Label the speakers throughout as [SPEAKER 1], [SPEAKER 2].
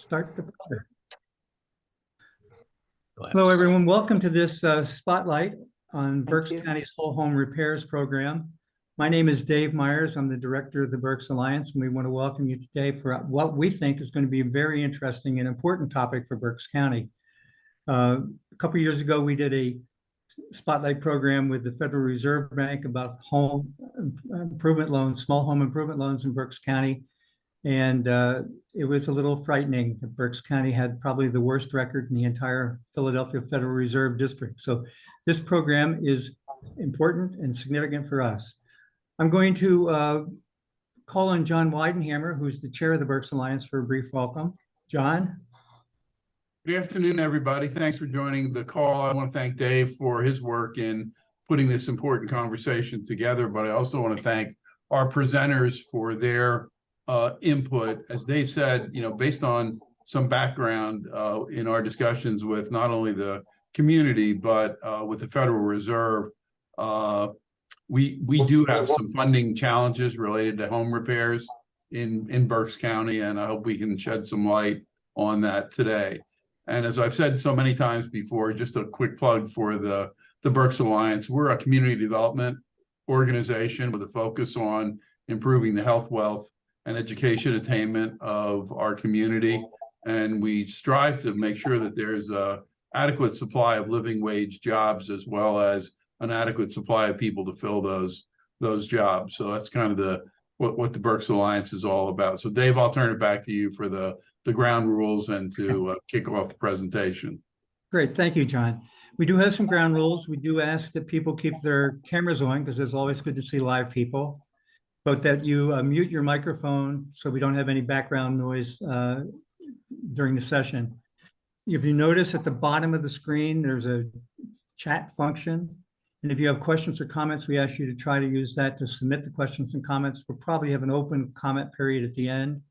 [SPEAKER 1] Start the presser. Hello, everyone. Welcome to this spotlight on Berks County's Whole Home Repairs Program. My name is Dave Myers. I'm the director of the Berks Alliance, and we want to welcome you today for what we think is going to be a very interesting and important topic for Berks County. A couple of years ago, we did a spotlight program with the Federal Reserve Bank about home improvement loans, small home improvement loans in Berks County. And it was a little frightening that Berks County had probably the worst record in the entire Philadelphia Federal Reserve District. So this program is important and significant for us. I'm going to call on John Weidenhammer, who's the chair of the Berks Alliance, for a brief welcome. John?
[SPEAKER 2] Good afternoon, everybody. Thanks for joining the call. I want to thank Dave for his work in putting this important conversation together, but I also want to thank our presenters for their input. As Dave said, based on some background in our discussions with not only the community, but with the Federal Reserve, we do have some funding challenges related to home repairs in Berks County, and I hope we can shed some light on that today. And as I've said so many times before, just a quick plug for the Berks Alliance. We're a community development organization with a focus on improving the health, wealth, and education attainment of our community. And we strive to make sure that there's an adequate supply of living wage jobs, as well as an adequate supply of people to fill those jobs. So that's kind of what the Berks Alliance is all about. So Dave, I'll turn it back to you for the ground rules and to kick off the presentation.
[SPEAKER 1] Great, thank you, John. We do have some ground rules. We do ask that people keep their cameras on because it's always good to see live people, but that you mute your microphone so we don't have any background noise during the session. If you notice at the bottom of the screen, there's a chat function. And if you have questions or comments, we ask you to try to use that to submit the questions and comments. We'll probably have an open comment period at the end,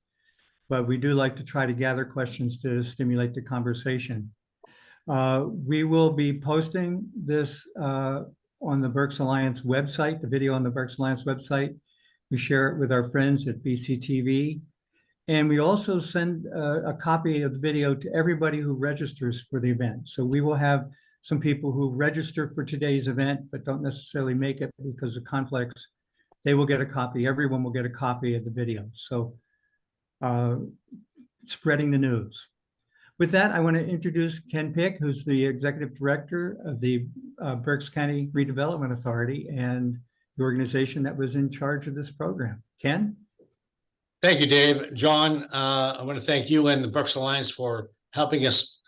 [SPEAKER 1] but we do like to try to gather questions to stimulate the conversation. We will be posting this on the Berks Alliance website, the video on the Berks Alliance website. We share it with our friends at BCTV. And we also send a copy of the video to everybody who registers for the event. So we will have some people who register for today's event, but don't necessarily make it because of conflicts. They will get a copy. Everyone will get a copy of the video. So spreading the news. With that, I want to introduce Ken Pick, who's the executive director of the Berks County Redevelopment Authority and the organization that was in charge of this program. Ken?
[SPEAKER 3] Thank you, Dave. John, I want to thank you and the Berks Alliance for helping us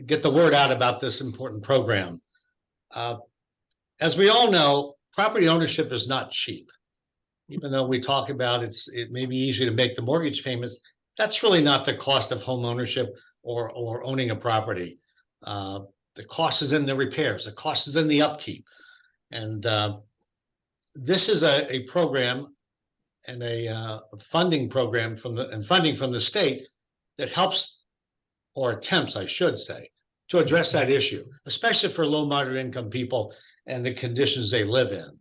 [SPEAKER 3] get the word out about this important program. As we all know, property ownership is not cheap. Even though we talk about it may be easy to make the mortgage payments, that's really not the cost of home ownership or owning a property. The cost is in the repairs, the cost is in the upkeep. And this is a program and a funding program from the state that helps, or attempts, I should say, to address that issue, especially for low moderate income people and the conditions they live in.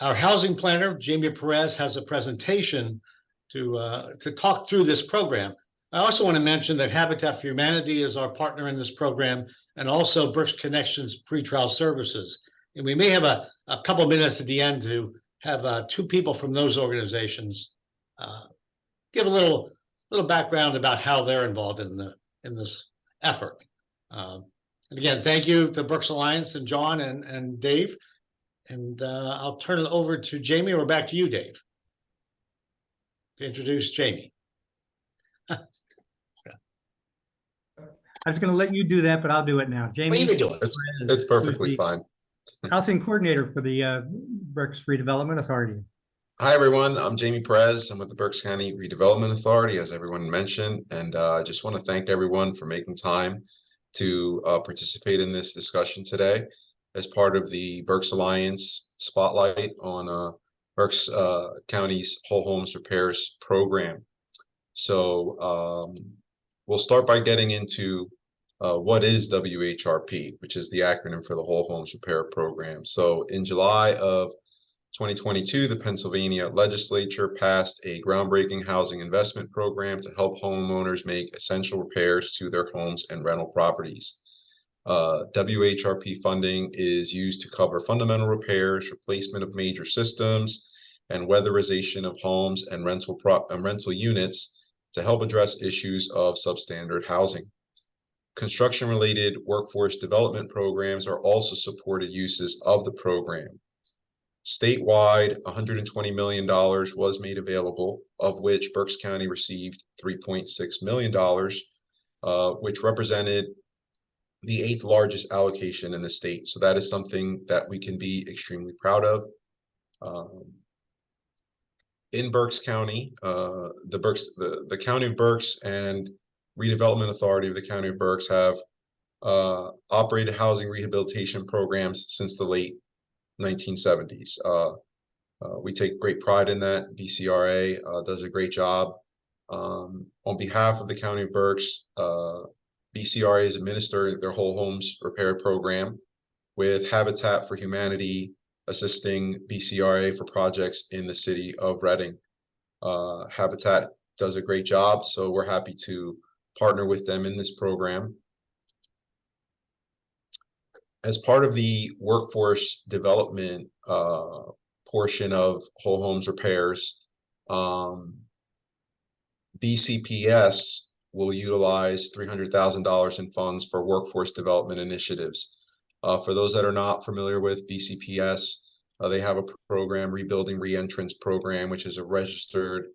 [SPEAKER 3] Our housing planner, Jamie Perez, has a presentation to talk through this program. I also want to mention that Habitat for Humanity is our partner in this program, and also Berks Connections Pretrial Services. And we may have a couple minutes at the end to have two people from those organizations give a little background about how they're involved in this effort. And again, thank you to Berks Alliance and John and Dave. And I'll turn it over to Jamie, or back to you, Dave, to introduce Jamie.
[SPEAKER 1] I was going to let you do that, but I'll do it now. Jamie,
[SPEAKER 3] well, you can do it.
[SPEAKER 4] It's perfectly fine.
[SPEAKER 1] Housing coordinator for the Berks Redevelopment Authority.
[SPEAKER 4] Hi, everyone. I'm Jamie Perez. I'm with the Berks County Redevelopment Authority, as everyone mentioned. And I just want to thank everyone for making time to participate in this discussion today as part of the Berks Alliance Spotlight on Berks County's Whole Homes Repairs Program. So we'll start by getting into what is WHRP, which is the acronym for the Whole Homes Repair Program. So in July of 2022, the Pennsylvania legislature passed a groundbreaking housing investment program to help homeowners make essential repairs to their homes and rental properties. WHRP funding is used to cover fundamental repairs, replacement of major systems, and weatherization of homes and rental units to help address issues of substandard housing. Construction-related workforce development programs are also supported uses of the program. Statewide, $120 million was made available, of which Berks County received $3.6 million, which represented the 8th largest allocation in the state. So that is something that we can be extremely proud of. In Berks County, the County of Berks and Redevelopment Authority of the County of Berks have operated housing rehabilitation programs since the late 1970s. We take great pride in that. BCRA does a great job. On behalf of the County of Berks, BCRA is administering their whole homes repair program, with Habitat for Humanity assisting BCRA for projects in the city of Reading. Habitat does a great job, so we're happy to partner with them in this program. As part of the workforce development portion of whole homes repairs, BCPS will utilize $300,000 in funds for workforce development initiatives. For those that are not familiar with BCPS, they have a program, Rebuilding Reentrance Program, which is a registered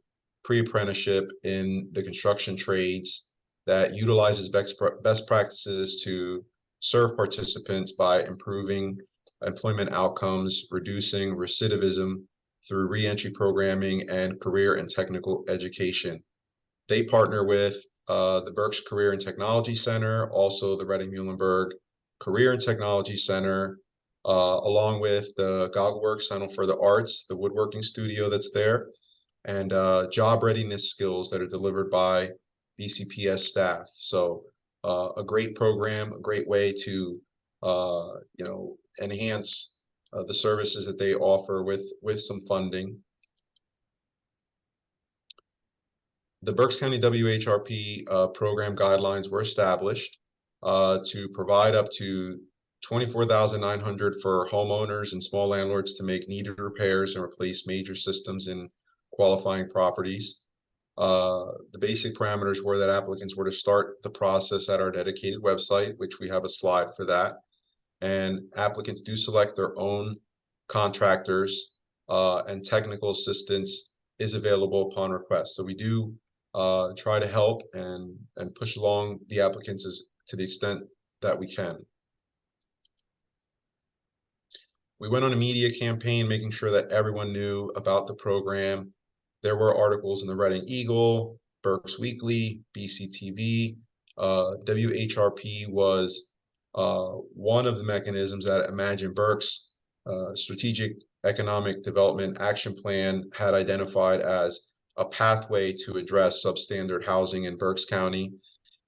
[SPEAKER 4] pre-apprenticeship in the construction trades that utilizes best practices to serve participants by improving employment outcomes, reducing recidivism through reentry programming and career and technical education. They partner with the Berks Career and Technology Center, also the Reading-Muhlenberg Career and Technology Center, along with the Goggleworks Center for the Arts, the woodworking studio that's there, and job readiness skills that are delivered by BCPS staff. So a great program, a great way to enhance the services that they offer with some funding. The Berks County WHRP program guidelines were established to provide up to $24,900 for homeowners and small landlords to make needed repairs and replace major systems in qualifying properties. The basic parameters were that applicants were to start the process at our dedicated website, which we have a slide for that. And applicants do select their own contractors, and technical assistance is available upon request. So we do try to help and push along the applicants to the extent that we can. We went on a media campaign making sure that everyone knew about the program. There were articles in the Reading Eagle, Berks Weekly, BCTV. WHRP was one of the mechanisms that Imagine Berks Strategic Economic Development Action Plan had identified as a pathway to address substandard housing in Berks County.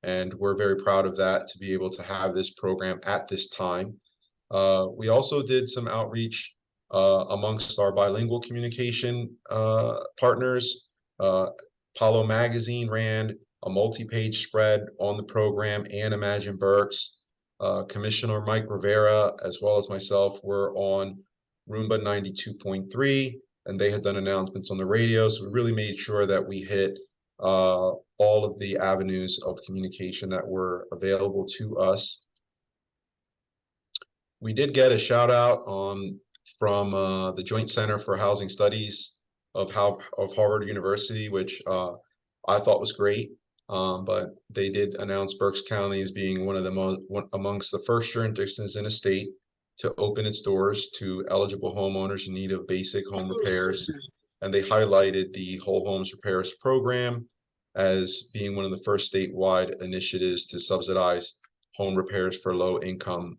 [SPEAKER 4] And we're very proud of that, to be able to have this program at this time. We also did some outreach amongst our bilingual communication partners. Apollo Magazine ran a multi-page spread on the program and Imagine Berks. Commissioner Mike Rivera, as well as myself, were on Roomba 92.3, and they had done announcements on the radio. So we really made sure that we hit all of the avenues of communication that were available to us. We did get a shout out from the Joint Center for Housing Studies of Harvard University, which I thought was great. But they did announce Berks County as being one of the amongst the first jurisdictions in a state to open its doors to eligible homeowners in need of basic home repairs. And they highlighted the Whole Homes Repairs program as being one of the first statewide initiatives to subsidize home repairs for lower income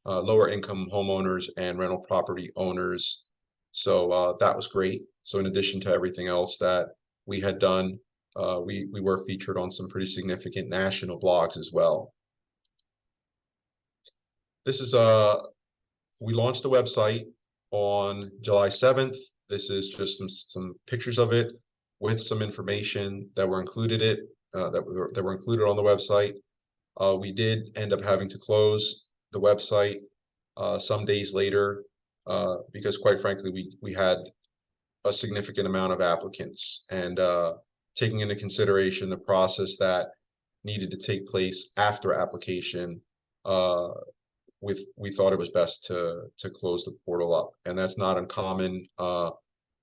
[SPEAKER 4] homeowners and rental property owners. So that was great. So in addition to everything else that we had done, we were featured on some pretty significant national blogs as well. This is we launched a website on July 7th. This is just some pictures of it with some information that were included that were included on the website. We did end up having to close the website some days later because, quite frankly, we had a significant amount of applicants, and taking into consideration the process that needed to take place after application, we thought it was best to close the portal up, and that's not uncommon.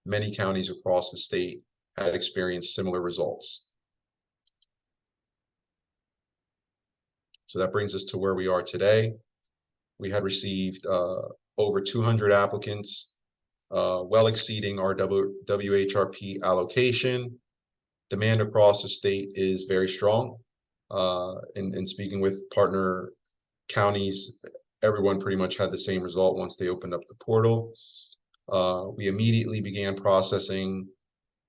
[SPEAKER 4] Many counties across the state had experienced similar results. So that brings us to where we are today. We had received over 200 applicants, well exceeding our WHRP allocation. Demand across the state is very strong. In speaking with partner counties, everyone pretty much had the same result once they opened up the portal. We immediately began processing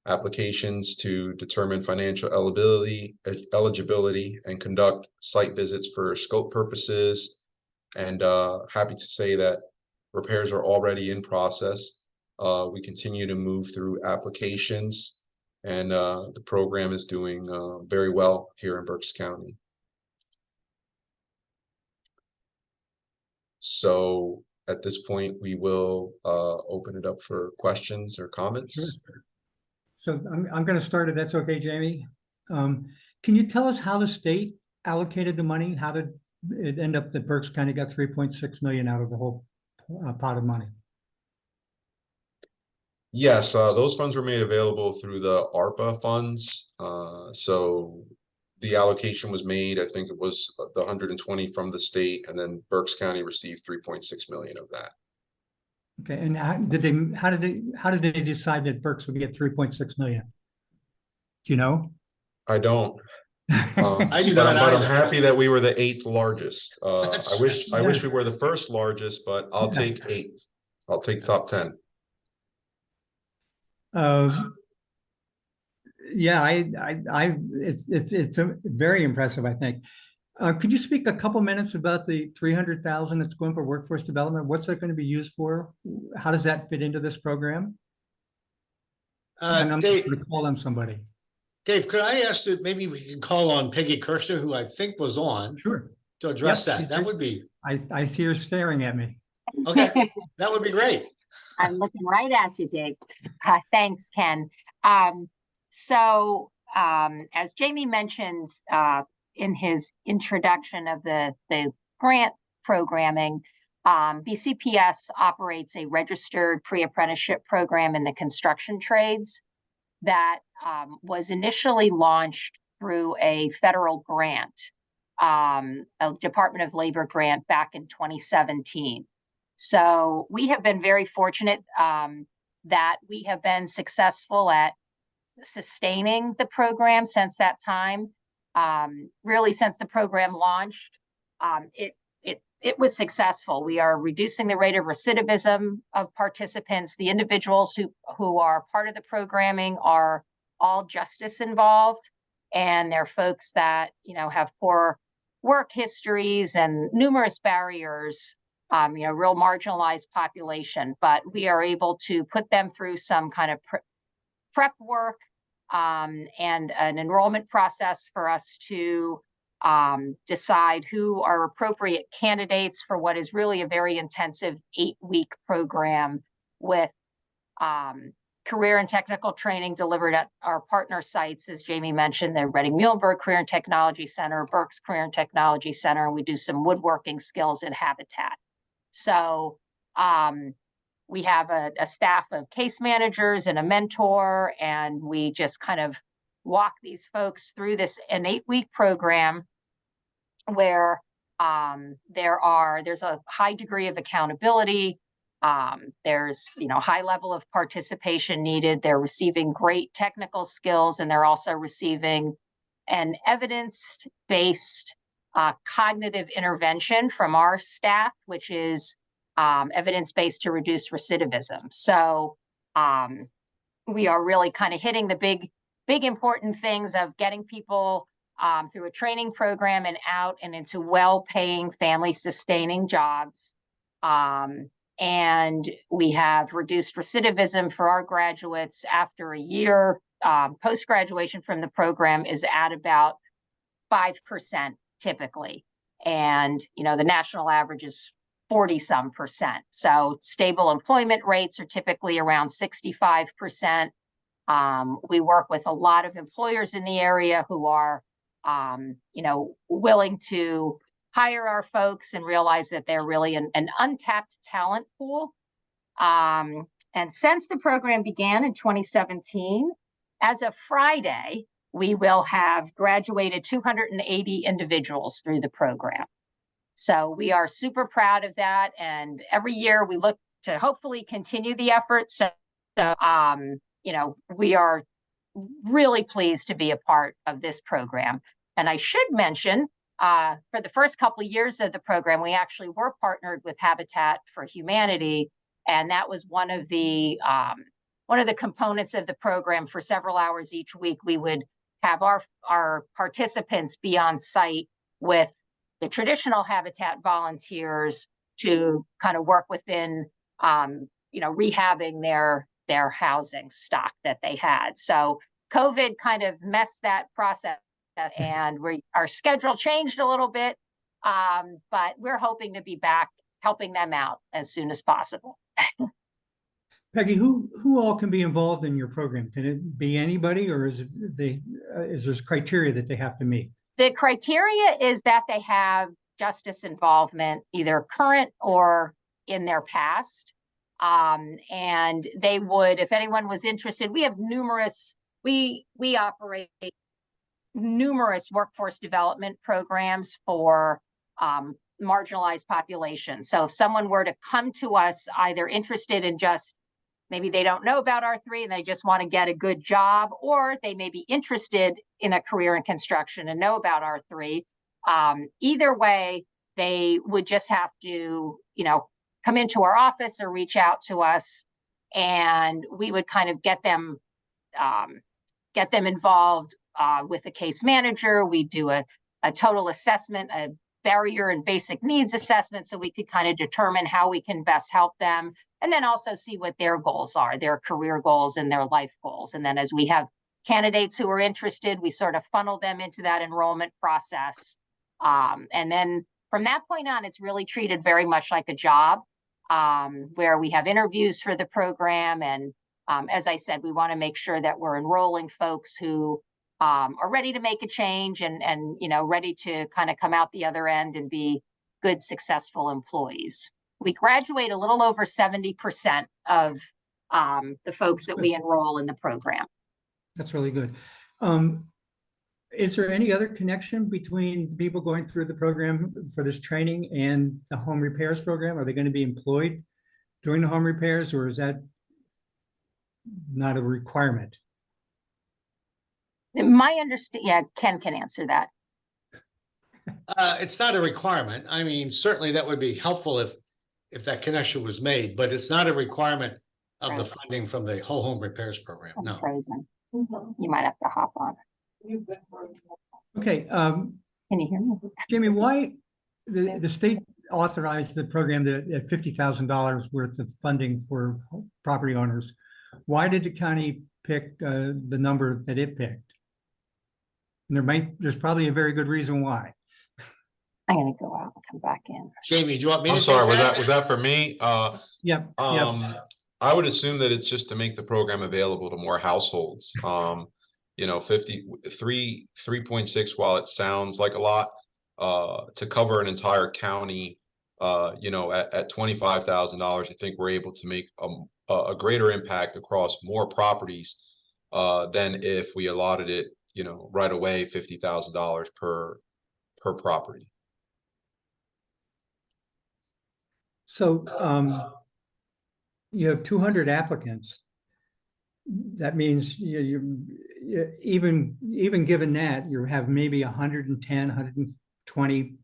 [SPEAKER 4] applications to determine financial eligibility and conduct site visits for scope purposes. And happy to say that repairs are already in process. We continue to move through applications, and the program is doing very well here in Berks County. So at this point, we will open it up for questions or comments.
[SPEAKER 1] Sure. So I'm going to start if that's okay, Jamie. Can you tell us how the state allocated the money? How did it end up that Berks County got 3.6 million out of the whole pot of money?
[SPEAKER 4] Yes, those funds were made available through the ARPA funds. So the allocation was made, I think it was the 120 from the state, and then Berks County received 3.6 million of that.
[SPEAKER 1] Okay, and how did they decide that Berks would get 3.6 million? Do you know?
[SPEAKER 4] I don't.
[SPEAKER 3] I do
[SPEAKER 4] but
[SPEAKER 3] not
[SPEAKER 4] I'm
[SPEAKER 3] either.
[SPEAKER 4] happy that we were the 8th largest.
[SPEAKER 3] That's
[SPEAKER 4] I wish
[SPEAKER 1] right.
[SPEAKER 4] we were the 1st largest, but I'll take 8th. I'll take top 10.
[SPEAKER 1] Yeah, it's very impressive, I think. Could you speak a couple minutes about the 300,000 that's going for workforce development? What's that going to be used for? How does that fit into this program? And I'm going to call on somebody.
[SPEAKER 3] Dave, could I ask that maybe we can call on Peggy Kirschner, who I think was on,
[SPEAKER 1] Sure.
[SPEAKER 3] to address
[SPEAKER 1] Yep,
[SPEAKER 3] that? That would be
[SPEAKER 1] I see her staring at me.
[SPEAKER 3] okay. That would be great.
[SPEAKER 5] I'm looking right at you, Dave. Thanks, Ken. As Jamie mentioned in his introduction of the grant programming, BCPS operates a registered pre-apprenticeship program in the construction trades that was initially launched through a federal grant, a Department of Labor grant back in 2017. So we have been very fortunate that we have been successful at sustaining the program since that time. Really, since the program launched, it was successful. We are reducing the rate of recidivism of participants. The individuals who are part of the programming are all justice involved, and they're folks that have poor work histories and numerous barriers. Real marginalized population, but we are able to put them through some kind of prep work and an enrollment process for us to decide who are appropriate candidates for what is really a very intensive 8-week program with career and technical training delivered at our partner sites. As Jamie mentioned, the Reading-Muhlenberg Career and Technology Center, Berks Career and Technology Center, and we do some woodworking skills at Habitat. So we have a staff of case managers and a mentor, and we just kind of walk these folks through an 8-week program where there's a high degree of accountability. There's high level of participation needed. They're receiving great technical skills, and they're also receiving an evidence-based cognitive intervention from our staff, which is evidence-based to reduce recidivism. So we are really kind of hitting the big important things of getting people through a training program and out and into well-paying, family-sustaining jobs. And we have reduced recidivism for our graduates after a year. Post-graduation from the program is at about 5% typically. And, the national average is 40-some%. So stable employment rates are typically around 65%. We work with a lot of employers in the area who are, willing to hire our folks and realize that they're really an untapped talent pool. And since the program began in 2017, as of Friday, we will have graduated 280 individuals through the program. So we are super proud of that. And every year we look to hopefully continue the effort. So we are really pleased to be a part of this program. And I should mention, for the first couple of years of the program, we actually were partnered with Habitat for Humanity. And that was one of the components of the program. For several hours each week, we would have our participants be on site with the traditional Habitat volunteers to kind of work within, rehabbing their housing stock that they had. So COVID kind of messed that process, and our schedule changed a little bit, but we're hoping to be back helping them out as soon as possible.
[SPEAKER 1] Peggy, who all can be involved in your program? Can it be anybody, or is there criteria that they have to meet?
[SPEAKER 5] The criteria is that they have justice involvement, either current or in their past. And they would, if anyone was interested, we operate numerous workforce development programs for marginalized populations. So if someone were to come to us either interested in just, maybe they don't know about R3 and they just want to get a good job, or they may be interested in a career in construction and know about R3. Either way, they would just have to, come into our office or reach out to us, and we would kind of get them involved with a case manager. We do a total assessment, a barrier and basic needs assessment, so we could kind of determine how we can best help them, and then also see what their goals are, their career goals and their life goals. And then as we have candidates who are interested, we sort of funnel them into that enrollment process. And then from that point on, it's really treated very much like a job, where we have interviews for the program. And as I said, we want to make sure that we're enrolling folks who are ready to make a change and ready to kind of come out the other end and be good, successful employees. We graduate a little over 70% of the folks that we enroll in the program.
[SPEAKER 1] That's really good. Is there any other connection between the people going through the program for this training and the home repairs program? Are they going to be employed doing the home repairs, or is that not a requirement?
[SPEAKER 5] My understanding, Ken can answer that.
[SPEAKER 3] It's not a requirement. I mean, certainly that would be helpful if that connection was made, but it's not a requirement of the funding from the whole home repairs program.
[SPEAKER 5] I'm
[SPEAKER 3] No.
[SPEAKER 5] frozen. You might have to hop on.
[SPEAKER 1] Okay,
[SPEAKER 5] Can you hear me?
[SPEAKER 1] Jamie, why the state authorized the program at $50,000 worth of funding for property owners? Why did the county pick the number that it picked? And there's probably a very good reason why.
[SPEAKER 5] I'm gonna go out and come back in.
[SPEAKER 3] Jamie, do you want me to?
[SPEAKER 4] I'm sorry, was that for me?
[SPEAKER 1] Yep.
[SPEAKER 4] I would assume that it's just to make the program available to more households. 3.6, while it sounds like a lot, to cover an entire county, at $25,000, I think we're able to make a greater impact across more properties than if we allotted it, right away, $50,000 per property.
[SPEAKER 1] So you have 200 applicants. That means you even given that, you have maybe 110, 120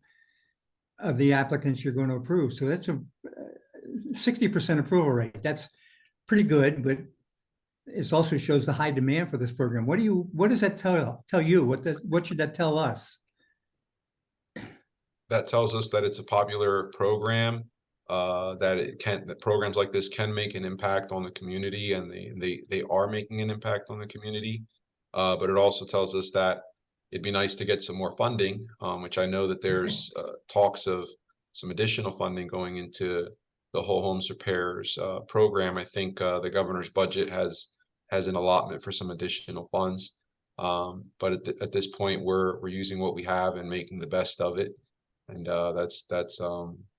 [SPEAKER 1] of the applicants you're going to approve. So that's a 60% approval rate. That's pretty good, but it also shows the high demand for this program. What does that tell you? What should that tell us?
[SPEAKER 4] That tells us that it's a popular program, that programs like this can make an impact on the community, and they are making an impact on the community. But it also tells us that it'd be nice to get some more funding, which I know that there's talks of some additional funding going into the whole homes repairs program. I think the governor's budget has an allotment for some additional funds. But at this point, we're using what we have and making the best of it, and that's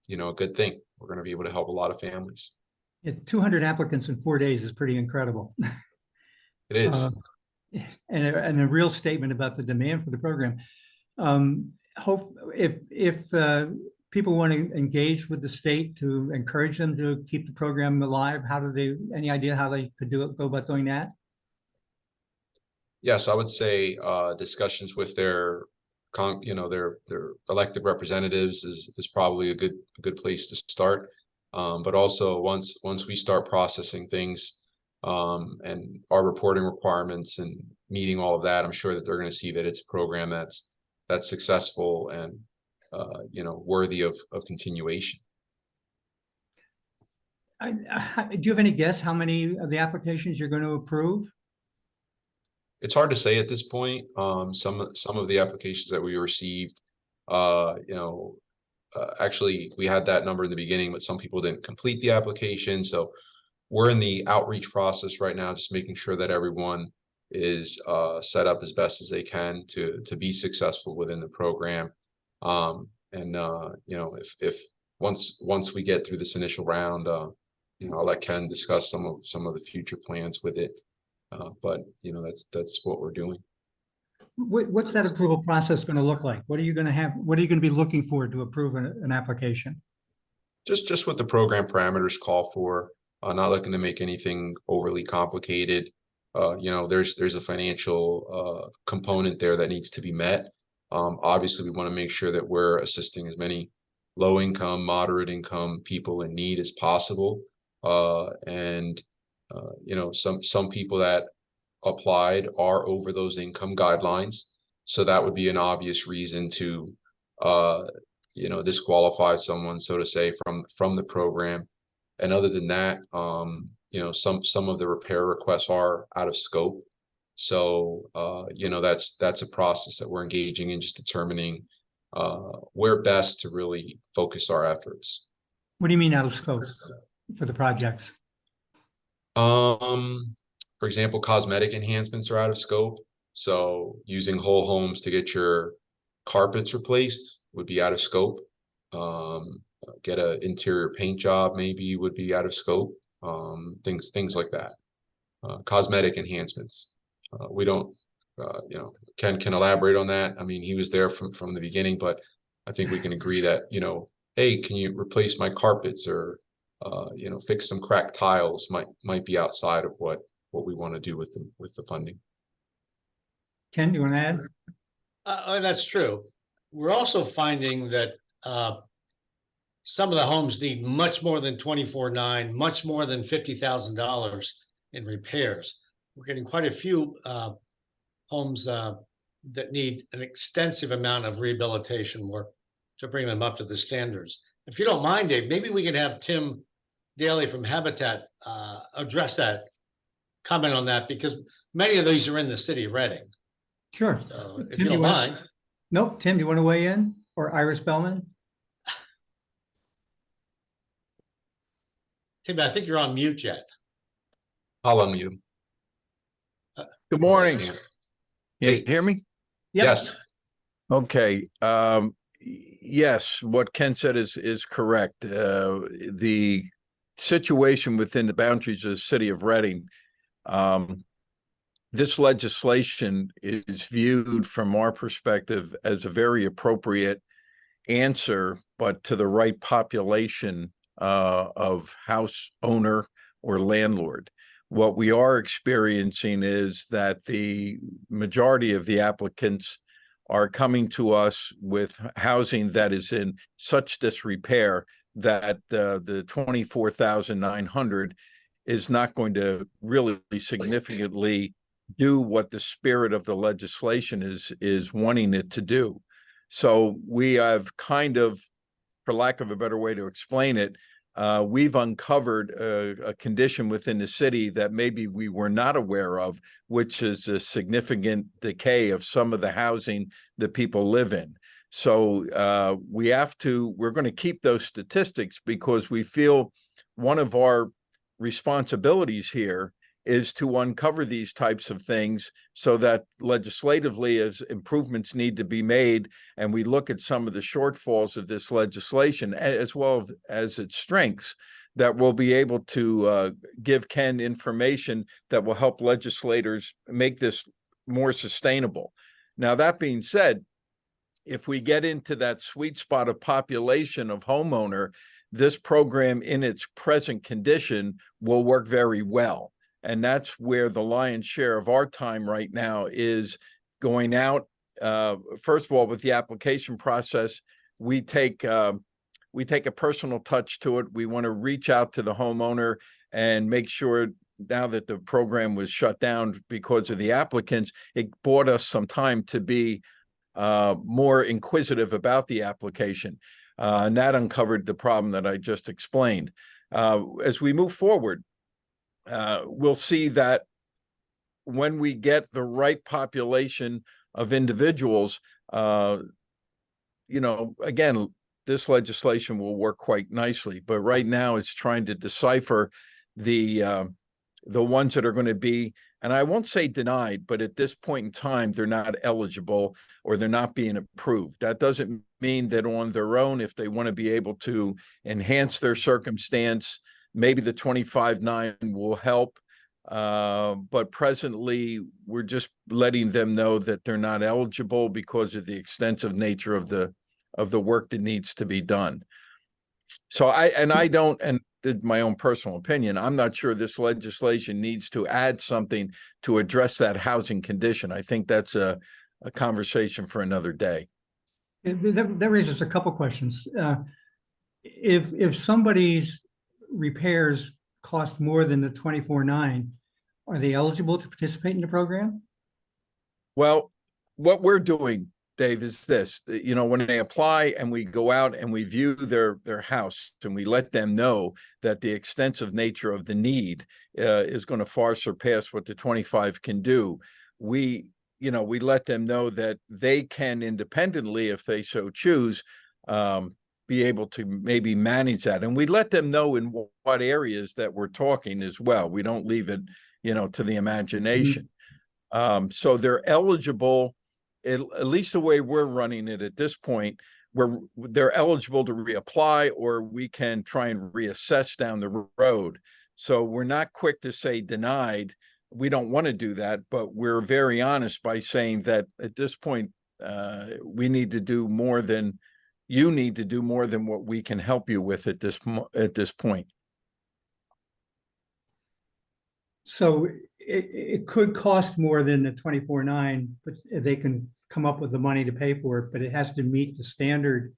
[SPEAKER 4] you know, a good thing. We're going to be able to help a lot of families.
[SPEAKER 1] 200 applicants in 4 days is pretty incredible.
[SPEAKER 4] It is.
[SPEAKER 1] And a real statement about the demand for the program. Hope if people want to engage with the state to encourage them to keep the program alive, how do they, any idea how they could go about doing that?
[SPEAKER 4] Yes, I would say discussions with their you know, their elected representatives is probably a good place to start. But also once we start processing things and our reporting requirements and meeting all of that, I'm sure that they're going to see that it's a program that's successful and you know, worthy of continuation.
[SPEAKER 1] Do you have any guess how many of the applications you're going to approve?
[SPEAKER 4] It's hard to say at this point. Some of the applications that we received, you know, actually we had that number in the beginning, but some people didn't complete the application. So we're in the outreach process right now, just making sure that everyone is set up as best as they can to be successful within the program. And you know, if once we get through this initial round, you know, I'll let Ken discuss some of the future plans with it. But you know, that's what we're doing.
[SPEAKER 1] What's that approval process going to look like? What are you going to have? What are you going to be looking for to approve an application?
[SPEAKER 4] Just what the program parameters call for. Not looking to make anything overly complicated. You know, there's a financial component there that needs to be met. Obviously, we want to make sure that we're assisting as many low income, moderate income people in need as possible. And you know, some people that applied are over those income guidelines, so that would be an obvious reason to you know, disqualify someone, so to say, from the program. And other than that, you know, some of the repair requests are out of scope. So you know, that's a process that we're engaging in, just determining where best to really focus our efforts.
[SPEAKER 1] What do you mean out of scope for the projects?
[SPEAKER 4] For example, cosmetic enhancements are out of scope. So using whole homes to get your carpets replaced would be out of scope. Get an interior paint job maybe would be out of scope. Things like that. Cosmetic enhancements. We don't, you know, Ken can elaborate on that. I mean, he was there from the beginning, but I think we can agree that, you know, hey, can you replace my carpets, or you know, fix some cracked tiles might be outside of what we want to do with the funding.
[SPEAKER 1] Ken, you want to add?
[SPEAKER 3] That's true. We're also finding that some of the homes need much more than 24/9, much more than $50,000 in repairs. We're getting quite a few homes that need an extensive amount of rehabilitation work to bring them up to the standards. If you don't mind, Dave, maybe we could have Tim Daly from Habitat address that, comment on that, because many of these are in the city of Reading.
[SPEAKER 1] Sure.
[SPEAKER 3] So if
[SPEAKER 1] Tim,
[SPEAKER 3] you don't mind.
[SPEAKER 1] Nope. Tim, do you want to weigh in? Or Iris Bellman?
[SPEAKER 3] Tim, I think you're on mute yet.
[SPEAKER 4] I'll unmute him.
[SPEAKER 6] Good morning.
[SPEAKER 4] Yeah.
[SPEAKER 6] You hear me?
[SPEAKER 1] Yep.
[SPEAKER 4] Yes.
[SPEAKER 6] Okay. Yes, what Ken said is correct. The situation within the boundaries of the city of Reading, this legislation is viewed from our perspective as a very appropriate answer, but to the right population of house owner or landlord. What we are experiencing is that the majority of the applicants are coming to us with housing that is in such disrepair that the 24,900 is not going to really significantly do what the spirit of the legislation is wanting it to do. So we have kind of, for lack of a better way to explain it, we've uncovered a condition within the city that maybe we were not aware of, which is a significant decay of some of the housing that people live in. So we're going to keep those statistics because we feel one of our responsibilities here is to uncover these types of things so that legislatively, as improvements need to be made, and we look at some of the shortfalls of this legislation as well as its strengths, that we'll be able to give Ken information that will help legislators make this more sustainable. Now, that being said, if we get into that sweet spot of population of homeowner, this program in its present condition will work very well. And that's where the lion's share of our time right now is going out. First of all, with the application process, we take a personal touch to it. We want to reach out to the homeowner and make sure, now that the program was shut down because of the applicants, it bought us some time to be more inquisitive about the application. And that uncovered the problem that I just explained. As we move forward, we'll see that when we get the right population of individuals, again, this legislation will work quite nicely. But right now, it's trying to decipher the ones that are going to be, and I won't say denied, but at this point in time, they're not eligible or they're not being approved. That doesn't mean that on their own, if they want to be able to enhance their circumstance, maybe the 25-9 will help, but presently we're just letting them know that they're not eligible because of the extensive nature of the work that needs to be done. So in my own personal opinion, I'm not sure this legislation needs to add something to address that housing condition. I think that's a conversation for another day.
[SPEAKER 1] That raises a couple questions. If somebody's repairs cost more than the 24.9, are they eligible to participate in the program?
[SPEAKER 6] Well, what we're doing, Dave, is this: when they apply and we go out and we view their house and we let them know that the extensive nature of the need is going to far surpass what the 25 can do, we let them know that they can independently, if they so choose, be able to maybe manage that. And we let them know in what areas that we're talking as well. We don't leave it, to the imagination. So they're eligible, at least the way we're running it at this point, where they're eligible to reapply, or we can try and reassess down the road. So we're not quick to say denied. We don't want to do that, but we're very honest by saying that at this point, we need to do more than you need to do more than what we can help you with at this point.
[SPEAKER 1] So it could cost more than the 24.9, but they can come up with the money to pay for it, but it has to meet the standard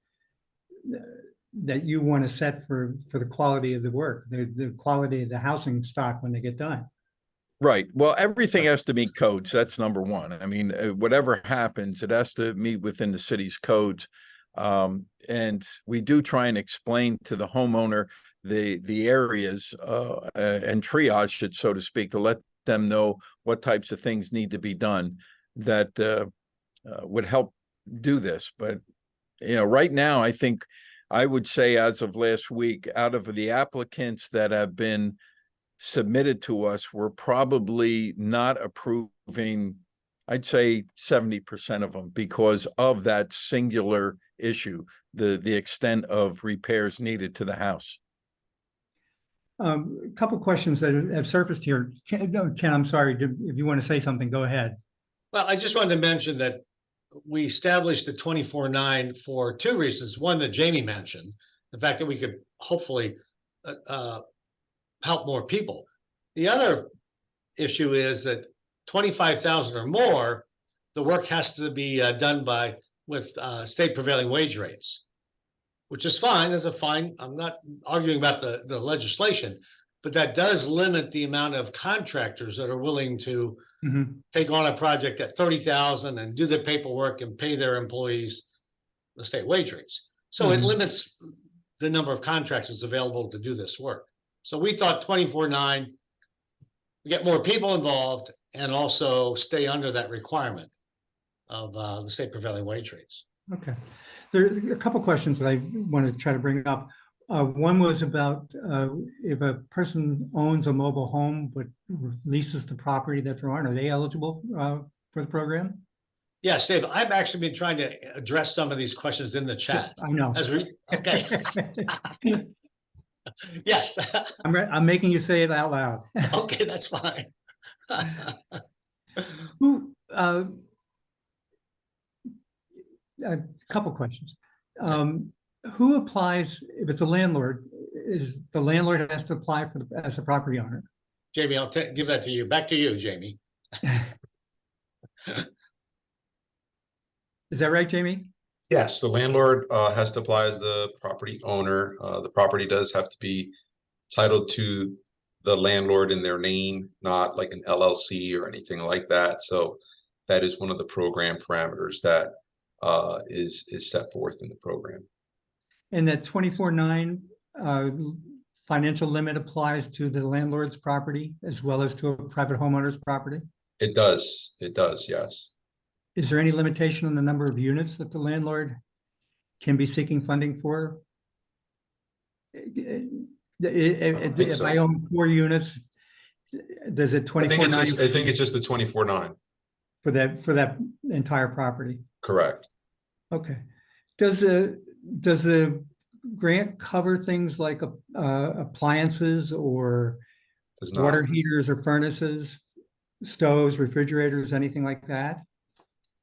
[SPEAKER 1] that you want to set for the quality of the work, the quality of the housing stock when they get done.
[SPEAKER 6] Right. Well, everything has to meet codes. That's number one. I mean, whatever happens, it has to meet within the city's codes. And we do try and explain to the homeowner the areas and triage it, so to speak, to let them know what types of things need to be done that would help do this. But right now, I think I would say, as of last week, out of the applicants that have been submitted to us, we're probably not approving, I'd say 70% of them, because of that singular issue, the extent of repairs needed to the house.
[SPEAKER 1] A couple questions that have surfaced here. Ken, I'm sorry, if you want to say something, go ahead.
[SPEAKER 3] Well, I just wanted to mention that we established the 24.9 for two reasons. One, that Jamie mentioned, the fact that we could hopefully help more people. The other issue is that 25,000 or more, the work has to be done with state prevailing wage rates, which is fine. That's a fine. I'm not arguing about the legislation, but that does limit the amount of contractors that are willing to take on a project at 30,000 and do the paperwork and pay their employees the state wage rates. So it limits the number of contractors available to do this work. So we thought 24/9, we get more people involved and also stay under that requirement of the state prevailing wage rates.
[SPEAKER 1] Okay. There are a couple questions that I want to try to bring up. One was about if a person owns a mobile home but leases the property that they're on, are they eligible for the program?
[SPEAKER 3] Yes, Dave, I've actually been trying to address some of these questions in the chat.
[SPEAKER 1] I know.
[SPEAKER 3] Okay. Yes.
[SPEAKER 1] I'm making you say it out loud.
[SPEAKER 3] Okay, that's fine.
[SPEAKER 1] Who, a couple questions. Who applies, if it's a landlord, is the landlord has to apply for as a property owner?
[SPEAKER 3] Jamie, I'll give that to you. Back to you, Jamie.
[SPEAKER 1] Is that right, Jamie?
[SPEAKER 4] Yes, the landlord has to apply as the property owner. The property does have to be titled to the landlord in their name, not like an LLC or anything like that. So that is one of the program parameters that is set forth in the program.
[SPEAKER 1] And that 24/9 financial limit applies to the landlord's property as well as to a private homeowner's property?
[SPEAKER 4] It does, yes.
[SPEAKER 1] Is there any limitation on the number of units that the landlord can be seeking funding for? If I own 4 units, does it 24/9?
[SPEAKER 4] I think it's just the 24/9.
[SPEAKER 1] For that entire property?
[SPEAKER 4] Correct.
[SPEAKER 1] Okay. Does the grant cover things like appliances or
[SPEAKER 4] Does not.
[SPEAKER 1] water heaters or furnaces, stoves, refrigerators, anything like that?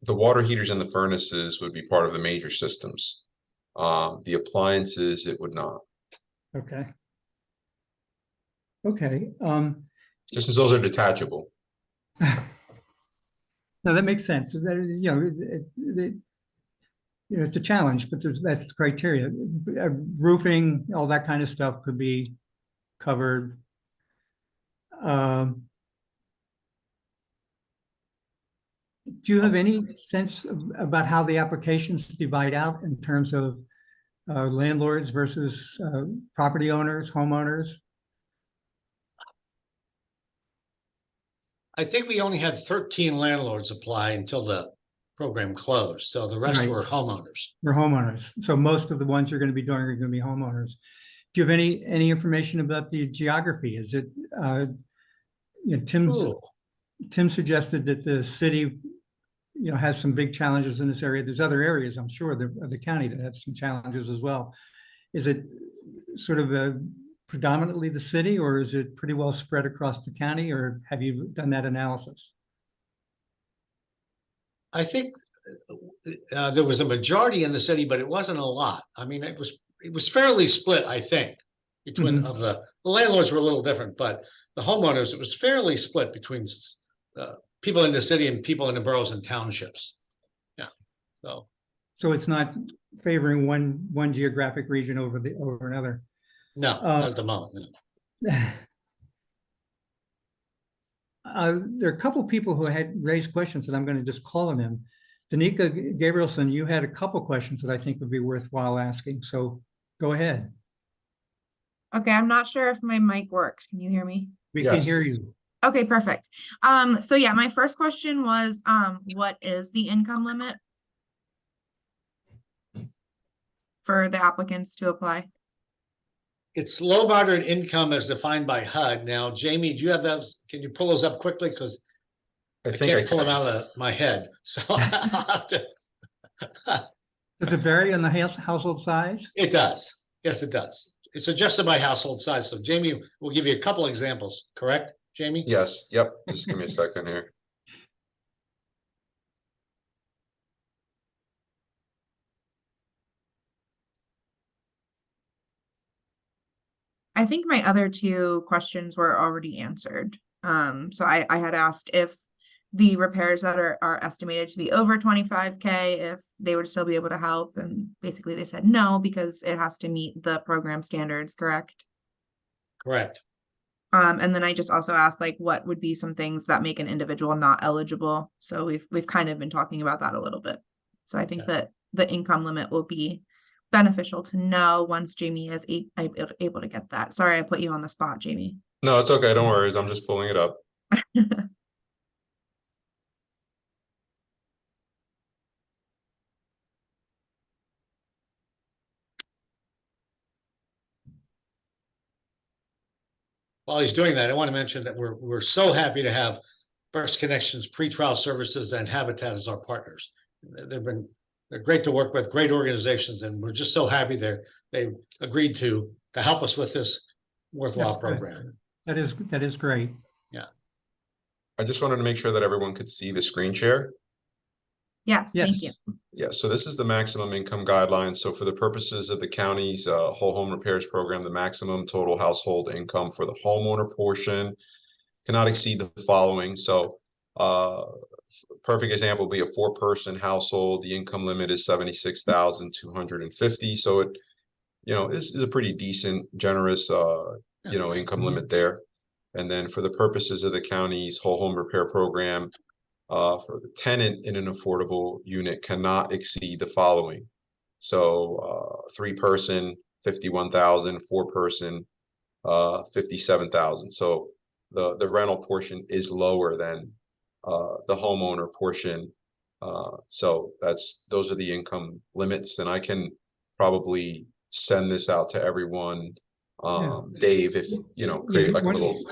[SPEAKER 4] The water heaters and the furnaces would be part of the major systems. The appliances, it would not.
[SPEAKER 1] Okay. Okay.
[SPEAKER 4] Just as those are detachable.
[SPEAKER 1] No, that makes sense. It's a challenge, but that's the criteria. Roofing, all that kind of stuff could be covered. Do you have any sense about how the applications divide out in terms of landlords versus property owners, homeowners?
[SPEAKER 3] I think we only had 13 landlords apply until the program closed. So the rest
[SPEAKER 1] Right.
[SPEAKER 3] were homeowners.
[SPEAKER 1] We're homeowners. So most of the ones you're going to be doing are going to be homeowners. Do you have any information about the geography? Is it, Tim suggested that the city, has some big challenges in this area. There's other areas, I'm sure, of the county that have some challenges as well. Is it sort of predominantly the city, or is it pretty well spread across the county, or have you done that analysis?
[SPEAKER 3] I think there was a majority in the city, but it wasn't a lot. I mean, it was fairly split, I think, between
[SPEAKER 1] Mhm.
[SPEAKER 3] of the landlords were a little different, but the homeowners, it was fairly split between people in the city and people in the boroughs and townships. Yeah,
[SPEAKER 1] So it's not favoring one geographic region over another.
[SPEAKER 3] no, not at the moment. No.
[SPEAKER 1] There are a couple people who had raised questions, and I'm going to just call on them. Danica Gabrielson, you had a couple questions that I think would be worthwhile asking, so go ahead.
[SPEAKER 7] Okay, I'm not sure if my mic works. Can you hear me?
[SPEAKER 1] We can
[SPEAKER 4] Yes.
[SPEAKER 1] hear you.
[SPEAKER 7] Okay, perfect. So yeah, my first question was, what is the income limit for the applicants to apply?
[SPEAKER 3] It's low moderate income as defined by HUD. Now, Jamie, do you have those? Can you pull those up quickly? Because
[SPEAKER 4] I
[SPEAKER 3] I
[SPEAKER 4] think
[SPEAKER 3] can't pull them out of my head. So I'll have to.
[SPEAKER 1] Does it vary on the household size?
[SPEAKER 3] It does. Yes, it does. It's adjusted by household size. So Jamie will give you a couple examples, correct, Jamie?
[SPEAKER 4] Yes, yep. Just give me a second here.
[SPEAKER 7] I think my other two questions were already answered. So I had asked if the repairs that are estimated to be over 25K, if they would still be able to help, and basically they said no, because it has to meet the program standards, correct?
[SPEAKER 3] Correct.
[SPEAKER 7] And then I just also asked, like, what would be some things that make an individual not eligible? So we've kind of been talking about that a little bit. So I think that the income limit will be beneficial to know once Jamie is able to get that. Sorry, I put you on the spot, Jamie.
[SPEAKER 4] No, it's okay. Don't worry. I'm just pulling it up.
[SPEAKER 3] While he's doing that, I want to mention that we're so happy to have Berks Connections Pretrial Services and Habitat as our partners. They're great to work with, great organizations, and we're just so happy they agreed to help us with this worthwhile
[SPEAKER 1] That's good.
[SPEAKER 3] program.
[SPEAKER 1] That is great.
[SPEAKER 4] I just wanted to make sure that everyone could see the screen share.
[SPEAKER 7] Yes, thank you.
[SPEAKER 1] Yes.
[SPEAKER 4] Yeah, so this is the maximum income guideline. So for the purposes of the county's whole home repairs program, the maximum total household income for the homeowner portion cannot exceed the following. So perfect example would be a 4-person household. The income limit is 76,250. So it, is a pretty decent, generous, income limit there. And then for the purposes of the county's whole home repair program, for the tenant in an affordable unit cannot exceed the following. So 3-person, 51,000, 4-person, 57,000. So the rental portion is lower than the homeowner portion. So those are the income limits, and I can probably send this out to everyone. Dave, if create like a little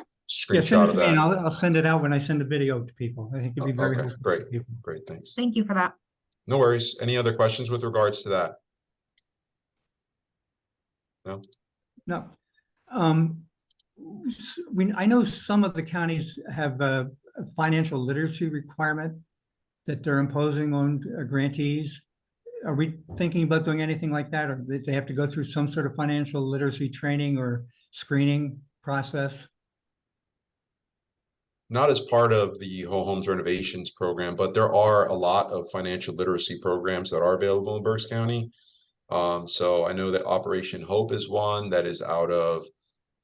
[SPEAKER 1] Yeah, send
[SPEAKER 4] screenshot
[SPEAKER 1] it
[SPEAKER 4] of
[SPEAKER 1] to me and
[SPEAKER 4] that.
[SPEAKER 1] I'll send it out when I send the video to people. I think it'd be very
[SPEAKER 4] Okay,
[SPEAKER 1] helpful
[SPEAKER 4] great,
[SPEAKER 1] for people.
[SPEAKER 4] great, thanks.
[SPEAKER 7] Thank you for that.
[SPEAKER 4] No worries. Any other questions with regards to that? No?
[SPEAKER 1] No. I know some of the counties have a financial literacy requirement that they're imposing on grantees. Are we thinking about doing anything like that, or do they have to go through some sort of financial literacy training or screening process?
[SPEAKER 4] Not as part of the whole homes renovations program, but there are a lot of financial literacy programs that are available in Berks County. So I know that Operation Hope is one that is out of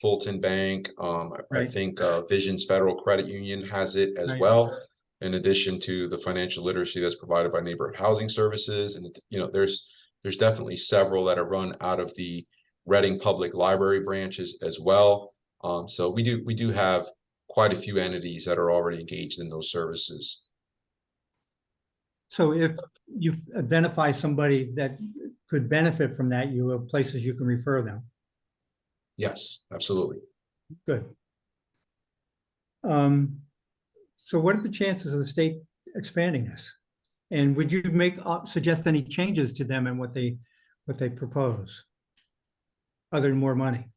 [SPEAKER 4] Fulton Bank. I
[SPEAKER 1] Right.
[SPEAKER 4] think Visions Federal Credit Union has it as
[SPEAKER 1] Right.
[SPEAKER 4] well, in addition to the financial literacy that's provided by Neighborhood Housing Services. And there's definitely several that are run out of the Reading Public Library branches as well. So we do have quite a few entities that are already engaged in those services.
[SPEAKER 1] So if you identify somebody that could benefit from that, you have places you can refer them.
[SPEAKER 4] Yes, absolutely.
[SPEAKER 1] Good. So what are the chances of the state expanding this? And would you suggest any changes to them and what they propose, other than more money?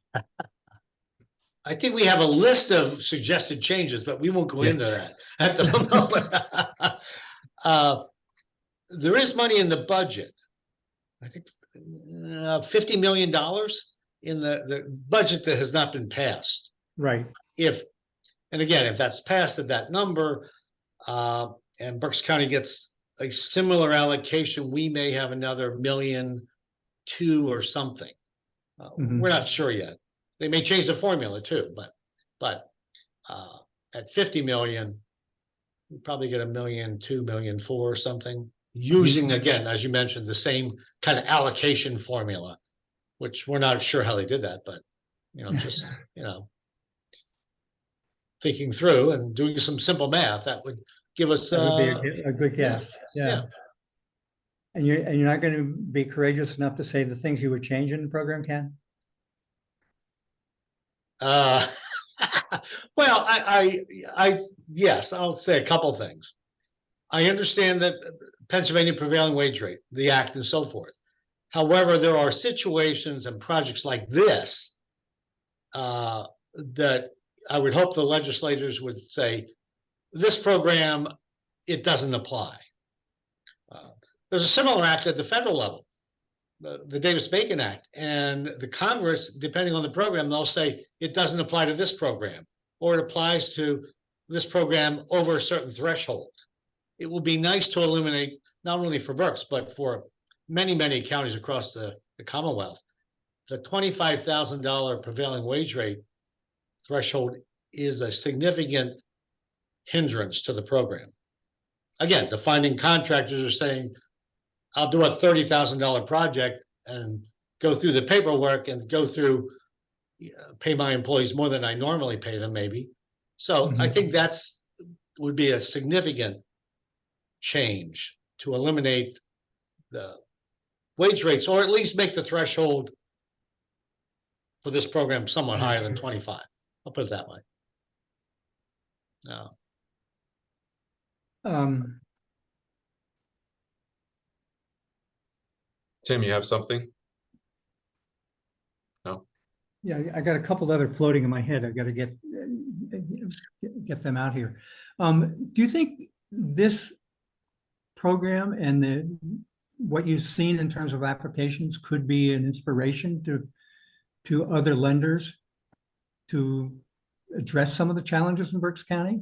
[SPEAKER 3] I think we have a list of suggested changes, but we won't go into that at the moment. There is money in the budget. I think $50 million in the budget that has not been passed.
[SPEAKER 1] Right.
[SPEAKER 3] And again, if that's passed at that number, and Berks County gets a similar allocation, we may have another $1.2 million or something. We're not sure yet. They may change the formula too, but at 50 million, we probably get $1.2 million, $1.4 million or something, using again, as you mentioned, the same kind of allocation formula, which we're not sure how they did that, but just thinking through and doing some simple math, that would give us
[SPEAKER 1] That would be a good guess. Yeah. And you're not going to be courageous enough to say the things you would change in the program, Ken?
[SPEAKER 3] Well, yes, I'll say a couple things. I understand that Pennsylvania prevailing wage rate, the act and so forth. However, there are situations and projects like this that I would hope the legislators would say, this program, it doesn't apply. There's a similar act at the federal level, the Davis-Bacon Act, and the Congress, depending on the program, they'll say it doesn't apply to this program, or it applies to this program over a certain threshold. It will be nice to eliminate, not only for Berks, but for many, many counties across the Commonwealth, the $25,000 prevailing wage rate threshold is a significant hindrance to the program. Again, the finding contractors are saying, I'll do a $30,000 project and go through the paperwork and go through, pay my employees more than I normally pay them, maybe. So I think would be a significant change to eliminate the wage rates, or at least make the threshold for this program somewhat higher than 25. I'll put it that way. No.
[SPEAKER 4] Tim, you have something? No?
[SPEAKER 1] Yeah, I got a couple other floating in my head. I've got to get them out here. Do you think this program and what you've seen in terms of applications could be an inspiration to other lenders to address some of the challenges in Berks County?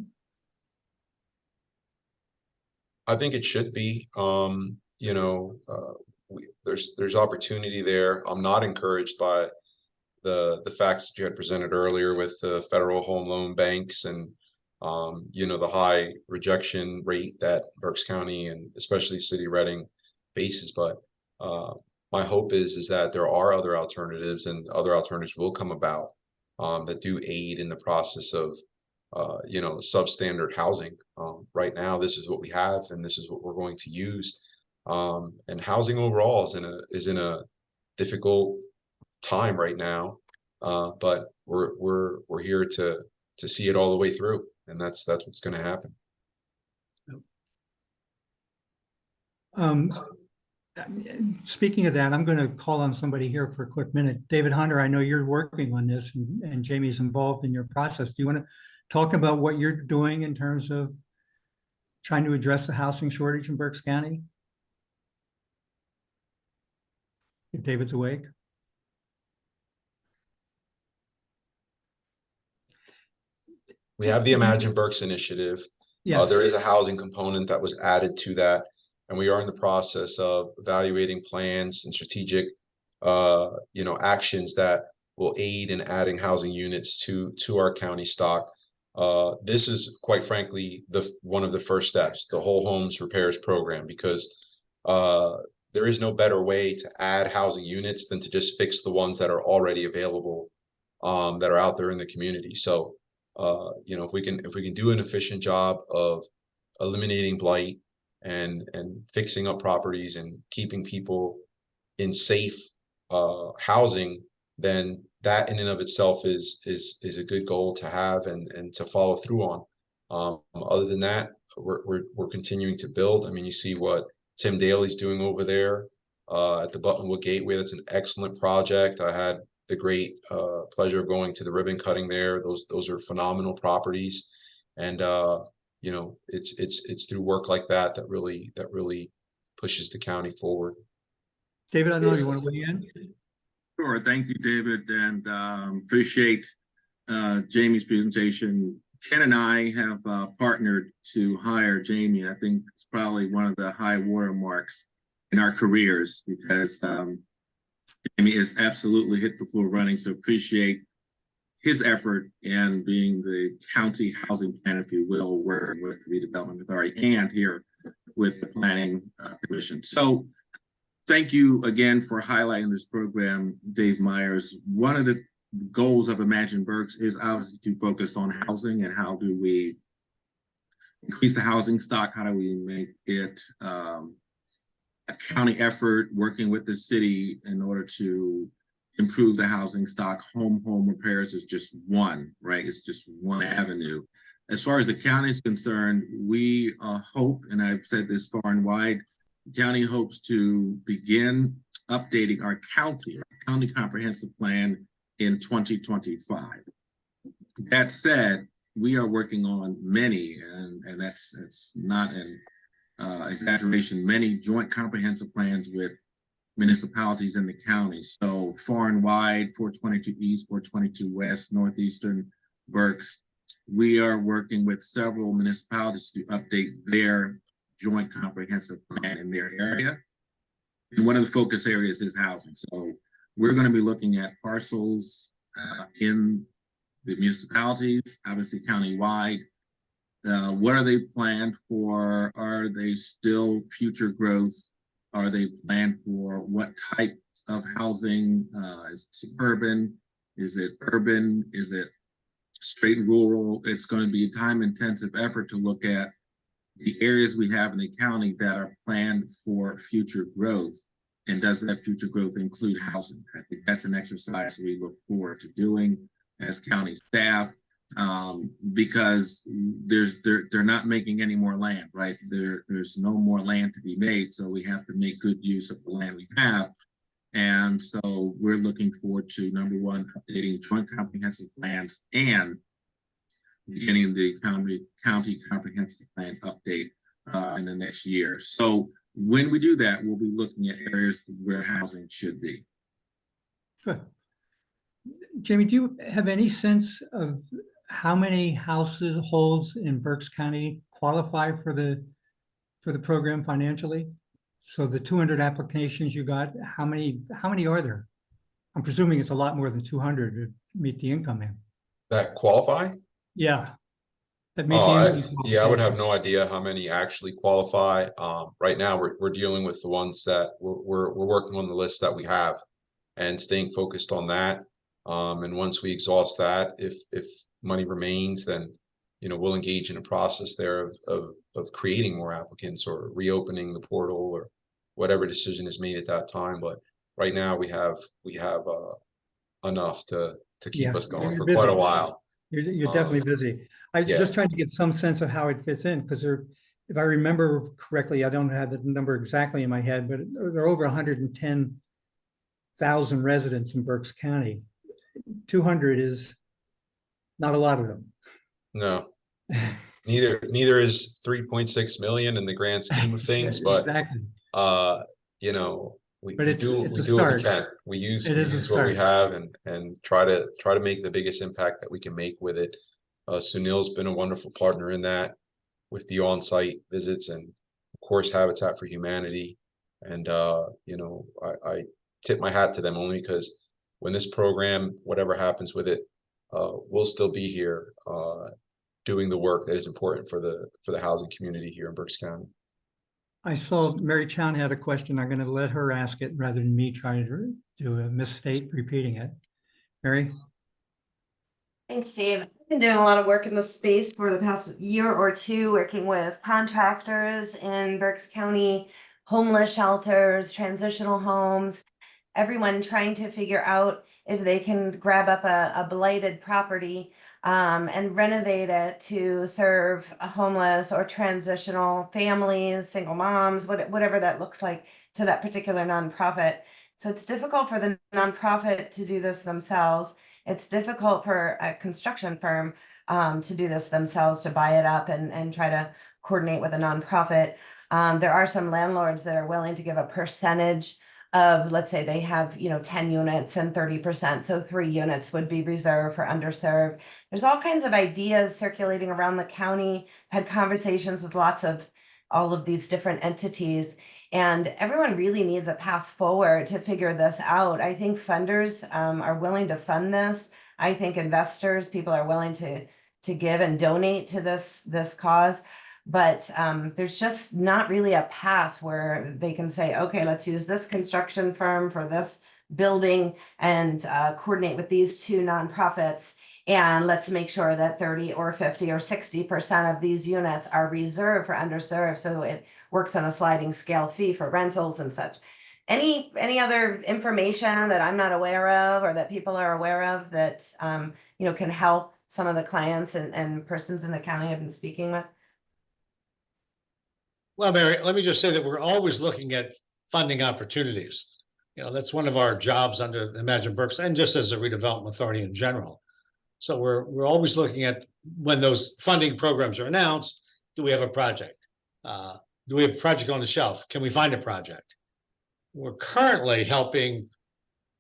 [SPEAKER 4] I think it should be. You know, there's opportunity there. I'm not encouraged by the facts that you had presented earlier with the federal home loan banks and you know, the high rejection rate that Berks County and especially City Reading faces. But my hope is that there are other alternatives, and other alternatives will come about that do aid in the process of you know, substandard housing. Right now, this is what we have, and this is what we're going to use. And housing overall is in a difficult time right now, but we're here to see it all the way through, and that's what's going to happen.
[SPEAKER 1] Speaking of that, I'm going to call on somebody here for a quick minute. David Hunter, I know you're working on this, and Jamie's involved in your process. Do you want to talk about what you're doing in terms of trying to address the housing shortage in Berks County? If David's awake.
[SPEAKER 4] We have the Imagine Berks initiative.
[SPEAKER 1] Yes.
[SPEAKER 4] There is a housing component that was added to that, and we are in the process of evaluating plans and strategic you know, actions that will aid in adding housing units to our county stock. This is, quite frankly, one of the first steps, the whole homes repairs program, because there is no better way to add housing units than to just fix the ones that are already available, that are out there in the community. So you know, if we can do an efficient job of eliminating blight and fixing up properties and keeping people in safe housing, then that in and of itself is a good goal to have and to follow through on. Other than that, we're continuing to build. I mean, you see what Tim Daly's doing over there at the Buttonwood Gateway. That's an excellent project. I had the great pleasure of going to the ribbon cutting there. Those are phenomenal properties, and you know, it's through work like that that really pushes the county forward.
[SPEAKER 1] David, I know you want to weigh in.
[SPEAKER 8] Sure, thank you, David, and appreciate Jamie's presentation. Ken and I have partnered to hire Jamie. I think it's probably one of the high watermarks in our careers, because Jamie has absolutely hit the floor running. So appreciate his effort in being the county housing plan, if you will, working with the Development Authority and here with the Planning Commission. So thank you again for highlighting this program, Dave Myers. One of the goals of Imagine Berks is obviously to focus on housing and how do we increase the housing stock, how do we make it a county effort working with the city in order to improve the housing stock. Home repairs is just one, right? It's just one avenue. As far as the county is concerned, we hope, and I've said this far and wide, the county hopes to begin updating our county comprehensive plan in 2025. That said, we are working on many, and that's not an exaggeration, many joint comprehensive plans with municipalities in the county. So far and wide, 422 East, 422 West, Northeastern, Berks, we are working with several municipalities to update their joint comprehensive plan in their area. And one of the focus areas is housing. So we're going to be looking at parcels in the municipalities, obviously countywide. What are they planned for? Are they still future growth? Are they planned for what type of housing? Is it suburban? Is it urban? Is it straight rural? It's going to be a time-intensive effort to look at the areas we have in the county that are planned for future growth. And does that future growth include housing? I think that's an exercise we look forward to doing as county staff, because they're not making any more land, right? There's no more land to be made, so we have to make good use of the land we have. And so we're looking forward to, number one, updating joint comprehensive plans and beginning the county comprehensive plan update in the next year. So when we do that, we'll be looking at areas where housing should be.
[SPEAKER 1] Good. Jamie, do you have any sense of how many households in Berks County qualify for the program financially? So the 200 applications you got, how many are there? I'm presuming it's a lot more than 200 to meet the income in.
[SPEAKER 4] That qualify?
[SPEAKER 1] Yeah. That meet the
[SPEAKER 4] Oh,
[SPEAKER 1] income
[SPEAKER 4] yeah, I would have
[SPEAKER 1] qualification.
[SPEAKER 4] no idea how many actually qualify. Right now, we're dealing with the ones that we're working on the list that we have and staying focused on that. And once we exhaust that, if money remains, then, you know, we'll engage in a process there of creating more applicants or reopening the portal or whatever decision is made at that time. But right now we have enough to keep
[SPEAKER 1] Yeah,
[SPEAKER 4] us going
[SPEAKER 1] you're
[SPEAKER 4] for quite a
[SPEAKER 1] busy.
[SPEAKER 4] while.
[SPEAKER 1] You're definitely busy. I'm
[SPEAKER 4] yeah.
[SPEAKER 1] just trying to get some sense of how it fits in, because if I remember correctly, I don't have the number exactly in my head, but there are over 110,000 residents in Berks County. 200 is not a lot of them.
[SPEAKER 4] No, neither is 3.6 million in the grand scheme of things, but
[SPEAKER 1] Exactly.
[SPEAKER 4] you know,
[SPEAKER 1] But
[SPEAKER 4] we
[SPEAKER 1] it's
[SPEAKER 4] do
[SPEAKER 1] a
[SPEAKER 4] what we
[SPEAKER 1] start.
[SPEAKER 4] can. We use
[SPEAKER 1] It is a
[SPEAKER 4] what we
[SPEAKER 1] start.
[SPEAKER 4] have and try to make the biggest impact that we can make with it. Sunil's been a wonderful partner in that with the on-site visits and of course Habitat for Humanity. And you know, I tip my hat to them only because when this program, whatever happens with it, we'll still be here doing the work that is important for the housing community here in Berks County.
[SPEAKER 1] I saw Mary Chown had a question. I'm going to let her ask it rather than me trying to do a misstate repeating it. Mary?
[SPEAKER 9] Thanks, Dave. I've been doing a lot of work in this space for the past year or two, working with contractors in Berks County, homeless shelters, transitional homes, everyone trying to figure out if they can grab up a blighted property and renovate it to serve a homeless or transitional families, single moms, whatever that looks like to that particular nonprofit. So it's difficult for the nonprofit to do this themselves. It's difficult for a construction firm to do this themselves, to buy it up and try to coordinate with a nonprofit. There are some landlords that are willing to give a percentage of, let's say they have, 10 units and 30%. So 3 units would be reserved for underserved. There's all kinds of ideas circulating around the county, had conversations with all of these different entities. And everyone really needs a path forward to figure this out. I think funders are willing to fund this. I think investors, people are willing to give and donate to this cause. But there's just not really a path where they can say, okay, let's use this construction firm for this building and coordinate with these 2 nonprofits. And let's make sure that 30 or 50 or 60% of these units are reserved for underserved. So it works on a sliding scale fee for rentals and such. Any other information that I'm not aware of or that people are aware of that can help some of the clients and persons in the county I've been speaking with?
[SPEAKER 3] Well, Mary, let me just say that we're always looking at funding opportunities. That's one of our jobs under Imagine Berks and just as a redevelopment authority in general. So we're always looking at when those funding programs are announced, do we have a project? Do we have a project on the shelf? Can we find a project? We're currently helping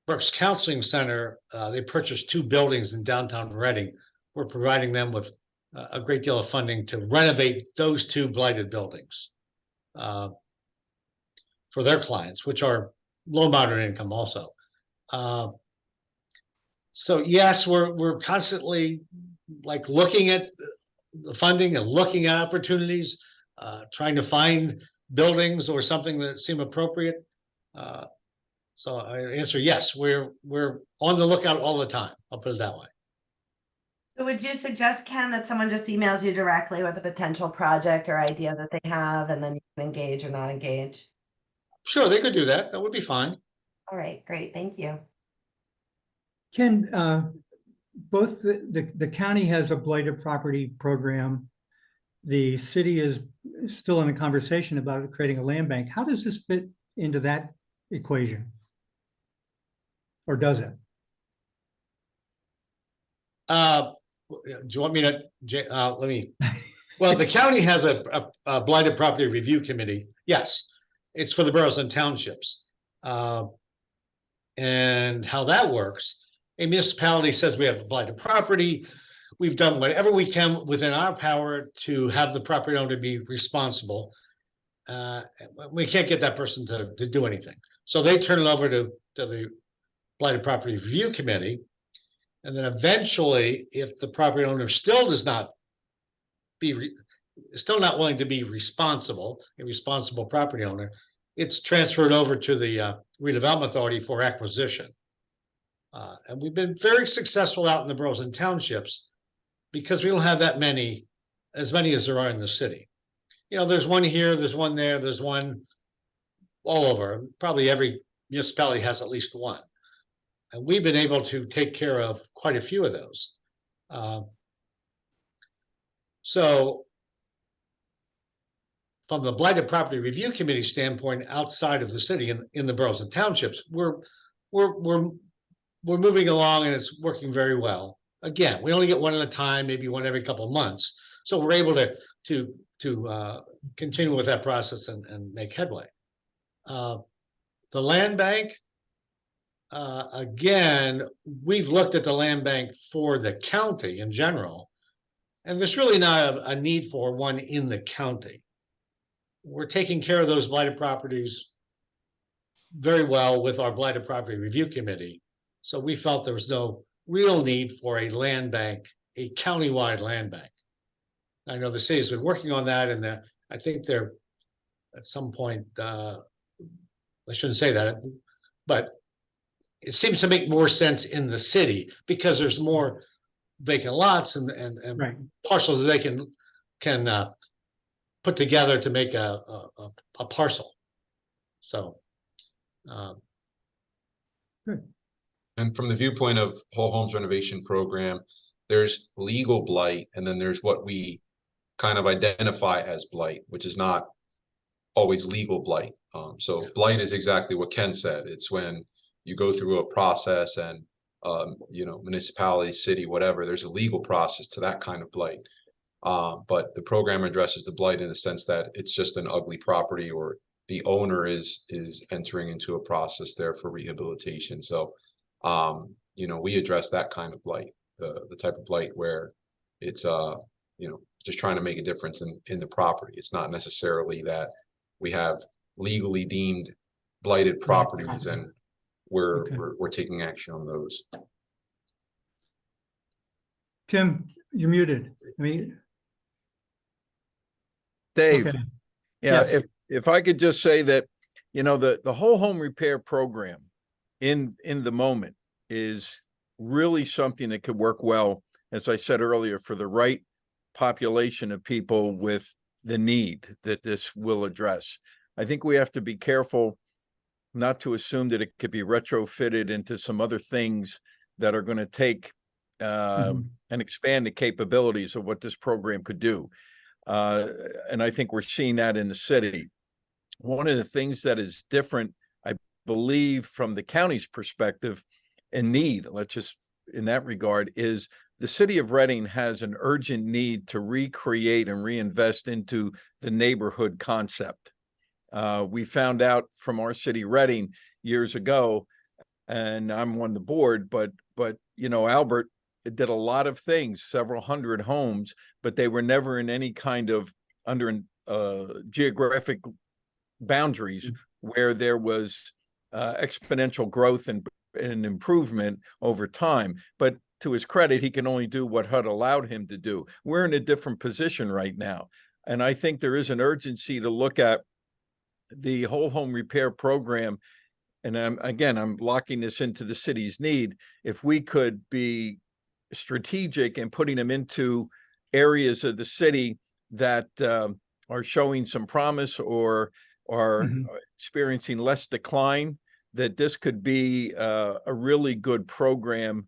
[SPEAKER 3] Berks Counseling Center. They purchased 2 buildings in downtown Reading. We're providing them with a great deal of funding to renovate those 2 blighted buildings for their clients, which are low moderate income also. So yes, we're constantly looking at the funding and looking at opportunities, trying to find buildings or something that seem appropriate. So I answer yes, we're on the lookout all the time. I'll put it that way.
[SPEAKER 9] So would you suggest, Ken, that someone just emails you directly with a potential project or idea that they have, and then you can engage or not engage?
[SPEAKER 3] Sure, they could do that. That would be fine.
[SPEAKER 9] All right, great, thank you.
[SPEAKER 1] Ken, both the county has a blighted property program. The city is still in a conversation about creating a land bank. How does this fit into that equation? Or does it?
[SPEAKER 3] Do you want me to, let me, well, the county has a blighted property review committee. Yes, it's for the boroughs and townships. And how that works, a municipality says we have blighted property. We've done whatever we can within our power to have the property owner be responsible. We can't get that person to do anything. So they turn it over to the blighted property review committee. And then eventually, if the property owner still does not still not willing to be responsible, a responsible property owner, it's transferred over to the redevelopment authority for acquisition. And we've been very successful out in the boroughs and townships because we don't have that many, as many as there are in the city. You know, there's one here, there's one there, there's one all over. Probably every municipality has at least one. And we've been able to take care of quite a few of those. So from the blighted property review committee standpoint, outside of the city in the boroughs and townships, we're moving along and it's working very well. Again, we only get one at a time, maybe one every couple of months. So we're able to continue with that process and make headway. The land bank, again, we've looked at the land bank for the county in general, and there's really not a need for one in the county. We're taking care of those blighted properties very well with our blighted property review committee. So we felt there was no real need for a land bank, a countywide land bank. I know the city's been working on that, and I think they're at some point, I shouldn't say that, but it seems to make more sense in the city because there's more vacant lots and
[SPEAKER 1] Right.
[SPEAKER 3] parcels that they can put together to make a parcel. So.
[SPEAKER 1] Good.
[SPEAKER 4] And from the viewpoint of whole homes renovation program, there's legal blight, and then there's what we kind of identify as blight, which is not always legal blight. So blight is exactly what Ken said. It's when you go through a process and, you know, municipality, city, whatever, there's a legal process to that kind of blight. But the program addresses the blight in the sense that it's just an ugly property, or the owner is entering into a process there for rehabilitation. So, you know, we address that kind of blight, the type of blight where it's, you know, just trying to make a difference in the property. It's not necessarily that we have legally deemed blighted properties and we're taking action on those.
[SPEAKER 1] Tim, you're muted. I mean,
[SPEAKER 6] Dave,
[SPEAKER 1] okay.
[SPEAKER 6] yeah,
[SPEAKER 1] Yes.
[SPEAKER 6] if I could just say that, you know, the whole home repair program in the moment is really something that could work well, as I said earlier, for the right population of people with the need that this will address. I think we have to be careful not to assume that it could be retrofitted into some other things that are going to take and expand the capabilities of what this program could do. And I think we're seeing that in the city. One of the things that is different, I believe, from the county's perspective and need, let's just in that regard, is the city of Reading has an urgent need to recreate and reinvest into the neighborhood concept. We found out from our city, Reading, years ago, and I'm on the board, but you know, Albert did a lot of things, several hundred homes, but they were never in any kind of under geographic boundaries where there was exponential growth and improvement over time. But to his credit, he can only do what HUD allowed him to do. We're in a different position right now. And I think there is an urgency to look at the whole home repair program and I'm locking this into the city's need. If we could be strategic in putting them into areas of the city that are showing some promise or are experiencing less decline, that this could be a really good program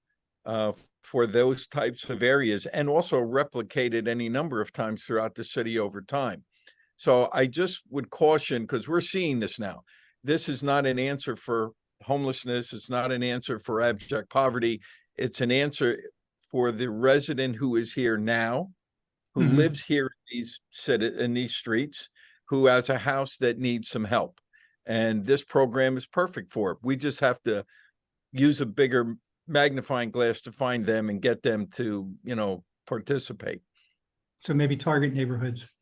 [SPEAKER 6] for those types of areas, and also replicated any number of times throughout the city over time. So I just would caution, because we're seeing this now. This is not an answer for homelessness. It's not an answer for abject poverty. It's an answer for the resident who is here now, who lives here in these streets, who has a house that needs some help. And this program is perfect for it. We just have to use a bigger magnifying glass to find them and get them to, participate.
[SPEAKER 1] So maybe target neighborhoods.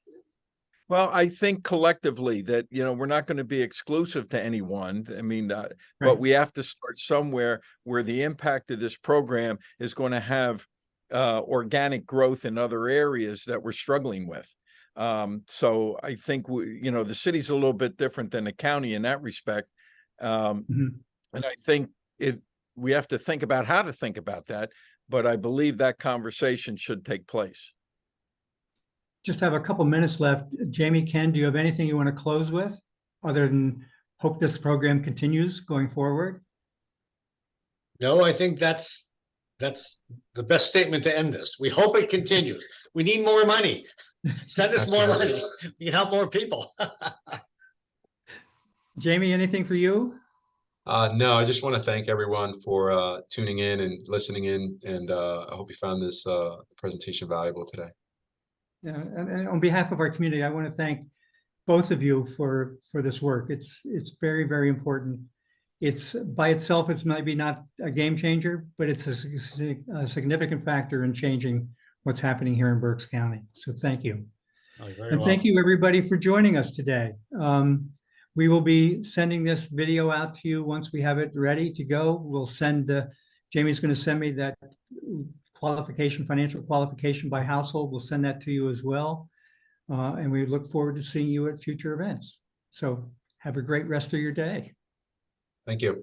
[SPEAKER 6] Well, I think collectively that, we're not going to be exclusive to anyone. I mean, but we have to start somewhere where the impact of this program is going to have organic growth in other areas that we're struggling with. So I think, the city's a little bit different than the county in that respect. And I think we have to think about how to think about that, but I believe that conversation should take place.
[SPEAKER 1] Just have a couple minutes left. Jamie, Ken, do you have anything you want to close with other than hope this program continues going forward?
[SPEAKER 3] No, I think that's the best statement to end this. We hope it continues. We need more money. Send us more money. We can help more people.
[SPEAKER 1] Jamie, anything for you?
[SPEAKER 4] No, I just want to thank everyone for tuning in and listening in, and I hope you found this presentation valuable today.
[SPEAKER 1] Yeah, and on behalf of our community, I want to thank both of you for this work. It's very, very important. It's by itself, it's maybe not a game changer, but it's a significant factor in changing what's happening here in Berks County. So thank you. And thank you, everybody, for joining us today. We will be sending this video out to you once we have it ready to go. We'll send Jamie's going to send me that financial qualification by household. We'll send that to you as well. And we look forward to seeing you at future events. So have a great rest of your day.
[SPEAKER 4] Thank you.